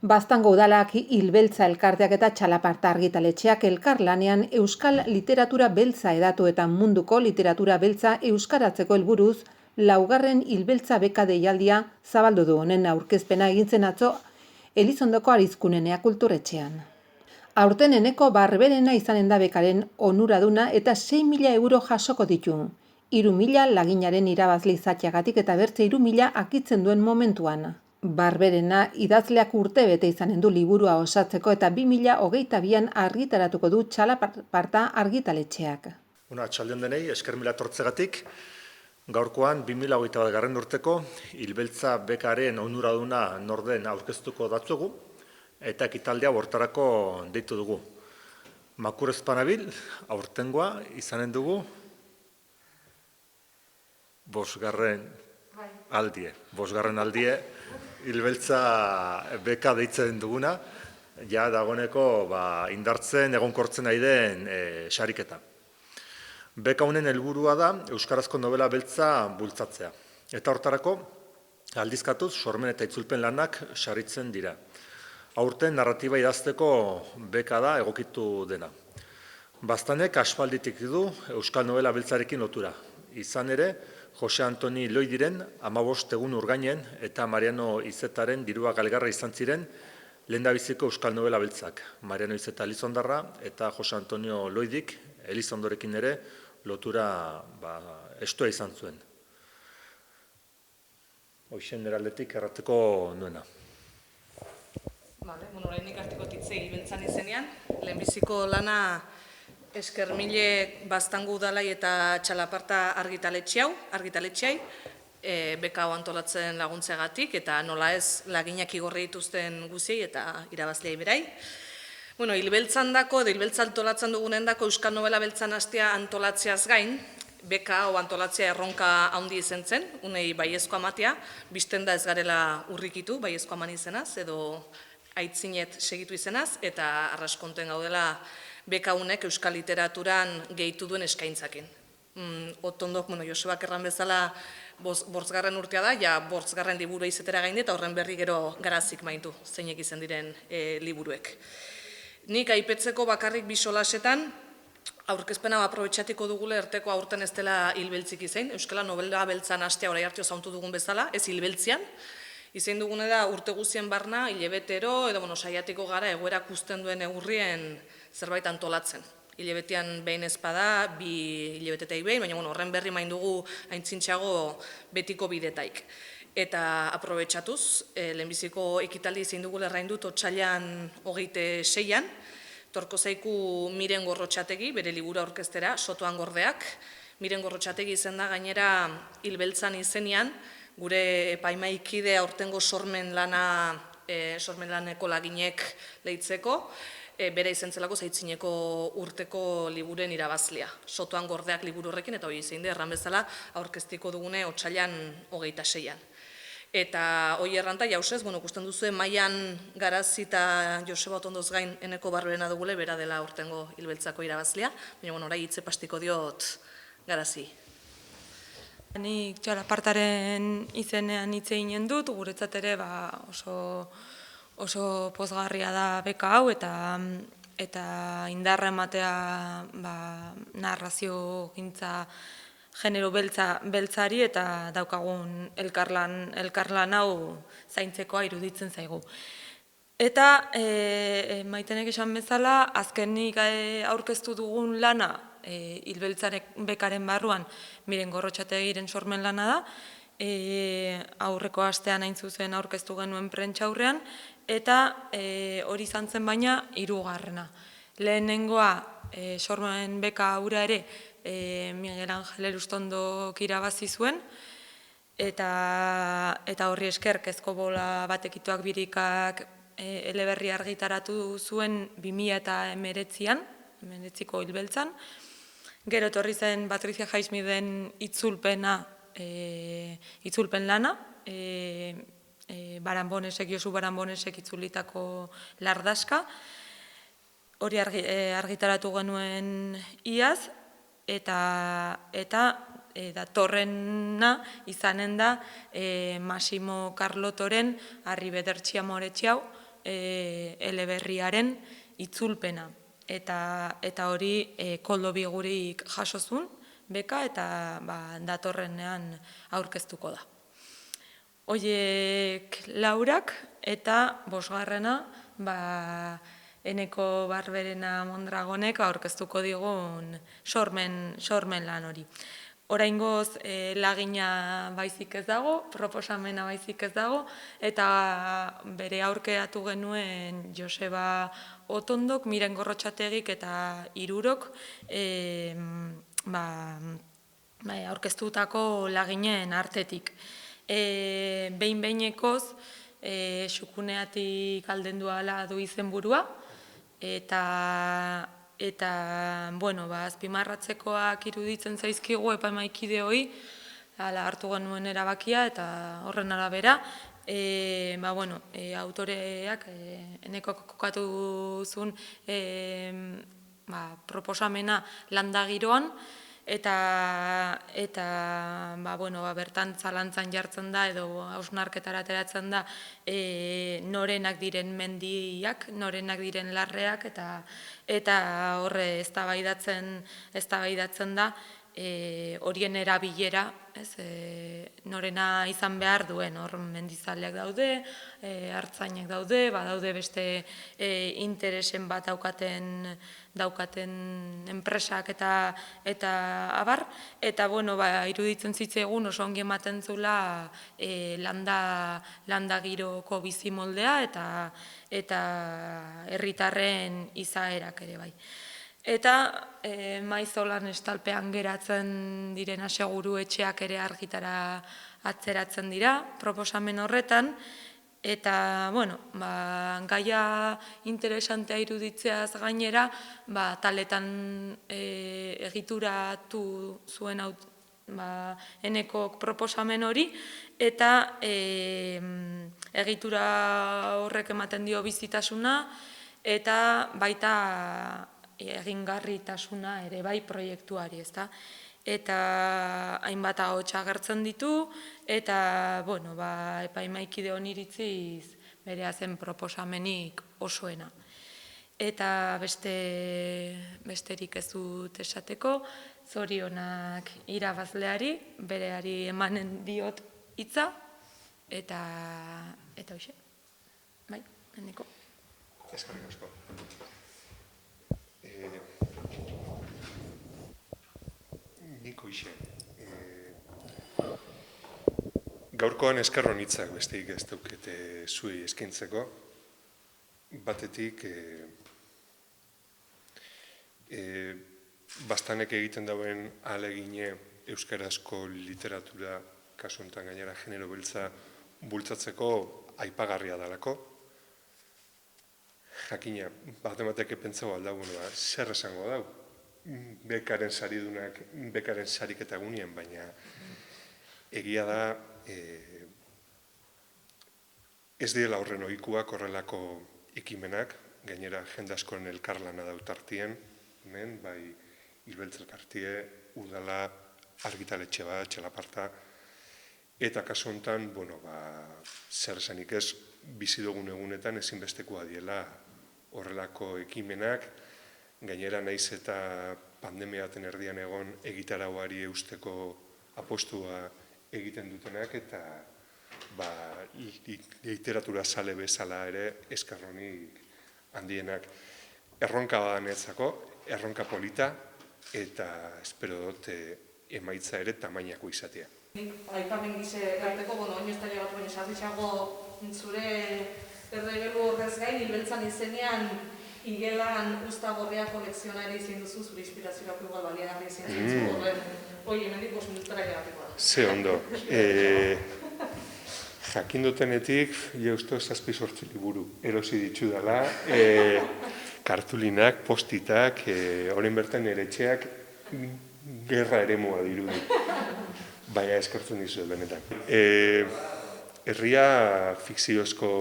Baztango udalak, Hilbeltza elkarteak eta Txalaparta argitaletxeak elkarlanean euskal literatura beltza hedatu eta munduko literatura beltza euskaratzeko helburuz, laugarren Hilbeltza beka deialdia zabaldu du. Honen aurkezpena egin zen atzo Elizondoko Arizkunenea kulturetxean. Aurten Eneko Barberena izanen da bekaren onuraduna eta 6.000 euro jasoko ditu. 3.000 laginaren irabazle izatxeagatik eta bertze 3.000 akitzen duen momentuan. Barberena idazleak urtebete izanen du liburua osatzeko eta 2022an argitaratuko du Txalaparta argitaletxeak. Atxaldeon denei, esker mila etortzegatik, gaurkoan 2021 urteko Hilbeltza bekaren onuraduna norden aurkeztuko datzugu eta ekitaldea hortarako deitu dugu. Makur ezpanabil, aurtengoa izanen dugu bosgarren aldie Hilbeltza beka deitzen duguna, ja dagoeneko indartzen egonkortzen ari den sariketa. Beka honen helburua da euskarazko novela beltza bultzatzea. Eta hortarako aldizkatuz sormen eta itzulpen lanak saritzen dira. Aurten narratiba idazteko beka da egokitu dena. Baztanek aspalditik du euskal novela beltzarekin lotura. Izan ere, Jose Antoni Loidiren 15 egun urgainen eta Mariano Izetaren dirua galgarra izan ziren lehendabiziko euskal novela beltzak. Mariano Izeta Elizondarra eta Jose Antonio Loidik Elizondorekin ere lotura estua izan zuen. Hoxen eraldetik errateko nuena. Horreinik artiko titze Hilbeltzan izenean, lehenbiziko lana esker mile Baztango udalai eta Txalaparta argitaletxeai, beka hau antolatzen laguntzeagatik eta nola ez laginak igorri dituzten guziei eta irabazleai berai. Hilbeltzan dako, Hilbeltza antolatzen dugunen dako euskal novela beltzan hastea antolatzeaz gain, beka hau antolatzea erronka handi izan zen, unei baiezko amatea, bizten da ez garela urrikitu baiezko aman izenaz, edo aitzinet segitu izenaz, eta arraskonten gaudela beka honek euskal literaturan gehitu duen eskaintzakin. Otondok, Josebak erran bezala, 5. urtea da, ja 5. liburu izetera gainde, eta horren berri gero garazik maintu, zeinek izan diren liburuek. Nik aipetzeko bakarrik bisolasetan, aurkezpena aprobetxatiko dugule erteko aurten ez dela hilbeltzik izain, euskala novela beltzan hastea orai hartio zauntu dugun bezala, ez hilbeltzian, izain dugune da urte guzien barna, hilebetero, edo saiatiko gara egoerak usten duen egurrien zerbait antolatzen. Hilebetean behin ezpada, 2 hilebetetai behin, baina horren berri main dugu aintzintxago betiko bidetaik. Eta aprobetxatuz, lehenbiziko ekitaldi zein dugu lerrain dut otsailean 26an, torko zaiku Miren Gorrotxategi, bere libura orkestera, Sotoan Gordeak. Miren Gorrotxategi izen da gainera Hilbeltzan izenean, gure epaimaikide aurtengo sormen laneko laginek lehitzeko, bere izentzelako zaitzineko urteko liburen irabazlea. Sotoan Gordeak liburu horrekin, eta hori zein de, erran bezala, aurkeztiko dugune otsailean 26an. Eta hori erranta, jausez, ikusten duzu maian Garazi eta Joseba Otondoz gain Eneko Barberena dugule, bera dela urtengo Hilbeltzako irabazlea, baina orai hitze pastiko diot Garazi. Nik Txalapartaren izenean hitz eginen dut, guretzat ere oso pozgarria da beka hau eta indarra ematea narrazio gintza genero beltzari eta daukagun elkarlan hau zaintzekoa iruditzen zaigu. Eta Maitenek esan bezala, azkenik aurkeztu dugun lana Hilbeltzarek bekaren barruan Miren Gorrotxategiren sormen lana da, aurreko astean hain zuzen aurkeztu genuen prentsaurrean, eta hori izan zen baina 3. Lehenengoa sormen beka hura ere Miguel Angel Elustondok irabazi zuen, eta horri esker Kezko bola batekituak birikak eleberri argitaratu zuen 2019an, 19ko Hilbeltzan. Gero etorri zen Patricia Highsmithen itzulpen lana, Josu Baranbonesek itzulitako Lardaska, hori argitaratu genuen iaz, eta datorrena izanen da Massimo Carlotoren Arrivederci Amore Ciao eleberriaren itzulpena. Eta hori Koldo Bigurik jasozun, beka, eta datorrenean aurkeztuko da. Hoiek laurak eta bosgarrena, Eneko Barberena Mondragonek aurkeztuko digun sormen lan hori. Oraingoz lagina baizik ez dago, proposamena baizik ez dago, eta bere aurkeratu genuen Joseba Otondok, Miren Gorrotxategik eta Hirurok aurkeztutako laginen artetik. Behin-behinekoz, Xukuneatik aldendu ahala du izenburua, eta azpimarratzekoak iruditzen zaizkigu epaimahikide hori, hartu genuen erabakia, eta horren arabera, autoreak Enekok kokatu zuen proposamena landagiroan, eta bertan zalantzan jartzen da, edo hausnarketara ateratzen da, norenak diren mendiak, norenak diren larreak, eta horre eztabaidatzen da, horien erabilera, norena izan behar duen, hor mendizaleak daude, artzainak daude, badaude beste interesen bat daukaten enpresak eta abar, eta iruditzen zitzaigun oso ongi ematen zula landa giroko bizimoldea eta herritarren izaerak ere bai. Eta Maizolan estalpean geratzen diren aseguru etxeak ere argitara atzeratzen dira proposamen horretan, eta gaia interesantea iruditzeaz gainera, taletan egituratu zuen Enekok proposamen hori, eta egitura horrek ematen dio bizitasuna, eta baita egingarritasuna ere bai proiektuari, ezta? Eta hainbat ahots agertzen ditu, eta epaimahaikide honi iritziz berea zen proposamenik osoena. Eta besterik ez dut esateko, zorionak irabazleari, bereari emanen diot hitza, eta hoxe. Bai, Eneko. Eskerrik asko. Nik hoxe. Gaurkoan eskerron hitzak besteik ez daukete zuei eskaintzeko. Batetik, bastanek egiten dauen ahalegine euskarazko literatura, kasu honetan gainera genero beltza, bultzatzeko aipagarria dalako. Jakina, bat-emateke pentsau aldau, zer esango dau? Bekaren saridunak, bekaren sariketa gunien, baina egia da ez direla horren ohikuak horrelako ekimenak, gainera jende askoren elkarlana dautartien, bai Hilbeltz elkartie, udala, argitaletxe bat, txalaparta, eta kasu honetan, zer esanik ez, bizi dugun egunetan ezinbestekoa diela horrelako ekimenak, gainera naiz eta pandemiaten erdian egon egitarauari eusteko apostua egiten dutenak, eta literatura sale bezala ere eskerronik handienak. Erronka badanetzako, erronka polita, eta espero dut emaitza ere tamainako izatea. Aipamen gize garteko, oineztaile bat baina sarritxago zure erdegelu horrez gain, Hilbeltzan izenean igelan usta gorria kolekziona ere izin duzu, zure inspiraziorako igual baliagarri izin zintzu, hori hemendik 5 minutara egateko da. Ze ondo. Jakin dutenetik, uste 7-8 liburu erosi ditu dela, kartulinak, postitak, horren bertan ere etxeak gerra eremua dirudi. Baina eskertzen dizuet benetan. Herria fikziozko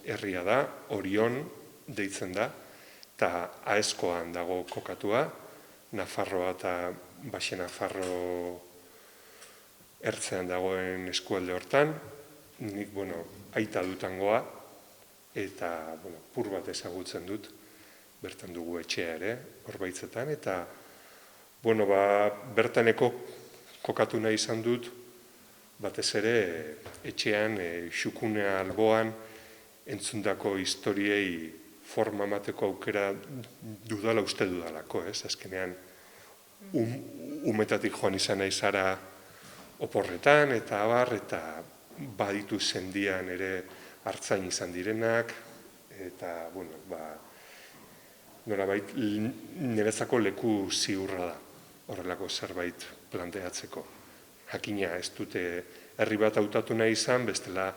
herria da, Orion deitzen da, eta Aezkoan dago kokatua, Nafarroa eta Baxe Nafarro ertzean dagoen eskualde hortan. Nik, aita dutangoa, eta pur bat ezagutzen dut, bertan dugu etxea ere, Orbaitzetan, eta bertaneko kokatu nahi izan dut, batez ere etxean, xukunea alboan, entzundako historiei forma emateko aukera dudala uste dudalako, azkenean umetatik joan izan nahi zara oporretan, eta abar, eta baditu zendian ere hartzain izan direnak, eta, norabait, niretzako leku ziurra da, horrelako zerbait planteatzeko. Jakina ez dute herri bat hautatu nahi izan, bestela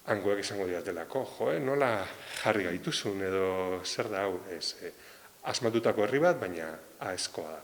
hangoek izango diatelako, nola jarri gaituzun edo zer da hau, ez, asmatutako herri bat, baina aezkoa da.